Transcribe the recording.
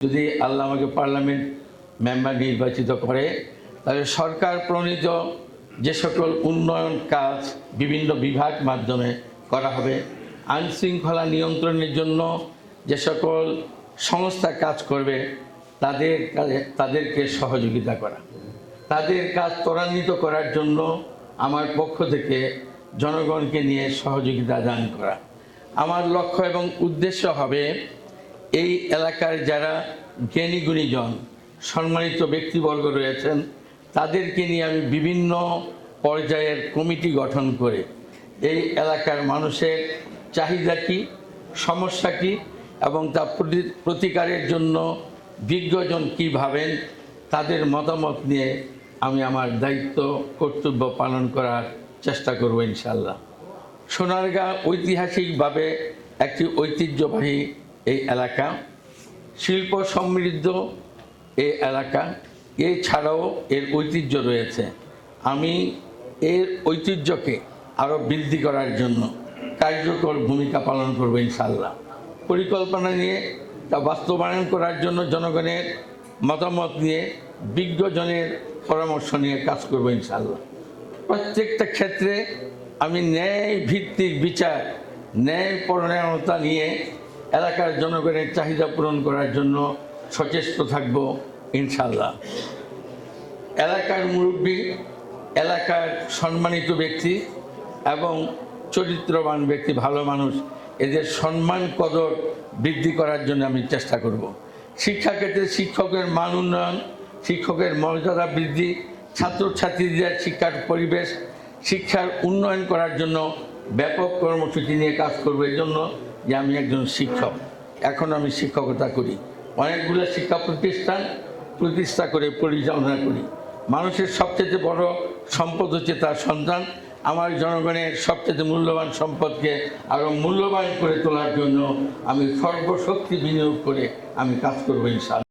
যদি আল্লাহ আমাকে parliament member নির্বাচিত করে তাহলে সরকার প্রণীত যে সকল উন্নয়ন কাজ বিভিন্ন বিভাগ মাধ্যমে করা হবে, আইন শৃঙ্খলা নিয়ন্ত্রণের জন্য যে সকল সংস্থা কাজ করবে তাদেরকে সহযোগিতা করা, তাদের কাজ ত্বরান্বিত করার জন্য আমার পক্ষ থেকে জনগণকে নিয়ে সহযোগিতা দান করা। আমার লক্ষ্য এবং উদ্দেশ্য হবে এই এলাকার যারা জ্ঞানী গুণীজন সম্মানিত ব্যক্তিবর্গ রয়েছেন তাদেরকে নিয়ে আমি বিভিন্ন পর্যায়ের কমিটি গঠন করে এই এলাকার মানুষের চাহিদা কী, সমস্যা কী এবং তা প্রতিকারের জন্য বিজ্ঞজন কী ভাবেন তাদের মতামত নিয়ে আমি আমার দায়িত্ব কর্তব্য পালন করার চেষ্টা করব ইনশাআল্লাহ। সোনারগাঁ ঐতিহাসিকভাবে একটি ঐতিহ্যবাহী এই এলাকা, শিল্প সমৃদ্ধ এই এলাকা, এছাড়াও এর ঐতিহ্য রয়েছে। আমি এর ঐতিহ্যকে আরও বৃদ্ধি করার জন্য কার্যকর ভূমিকা পালন করব ইনশাআল্লাহ। পরিকল্পনা নিয়ে তা বাস্তবায়ন করার জন্য জনগণের মতামত নিয়ে বিজ্ঞজনের পরামর্শ নিয়ে কাজ করব ইনশাআল্লাহ। প্রত্যেকটা ক্ষেত্রে আমি ন্যায় ভিত্তিক বিচার, ন্যায় পরায়ণতা নিয়ে এলাকার জনগণের চাহিদা পূরণ করার জন্য সচেষ্ট থাকব ইনশাআল্লাহ। এলাকার মুরব্বী, এলাকার সম্মানিত ব্যক্তি এবং চরিত্রবান ব্যক্তি, ভালো মানুষ, এদের সম্মান কদর বৃদ্ধি করার জন্য আমি চেষ্টা করব। শিক্ষাক্ষেত্রে শিক্ষকের মান উন্নয়ন, শিক্ষকের মর্যাদা বৃদ্ধি, ছাত্রছাত্রীদের শিক্ষার পরিবেশ, শিক্ষার উন্নয়ন করার জন্য ব্যাপক কর্মসূচি নিয়ে কাজ করব। এই জন্য যে আমি একজন শিক্ষক, এখন আমি শিক্ষকতা করি, অনেকগুলো শিক্ষা প্রতিষ্ঠা করে পরিচালনা করি। মানুষের সবচেয়ে বড় সম্পদ হচ্ছে তার সন্তান। আমার জনগণের সবচেয়ে মূল্যবান সম্পদকে আরও মূল্যবান করে তোলার জন্য আমি সর্বশক্তি বিনিয়োগ করে আমি কাজ করব ইনশাআল্লাহ।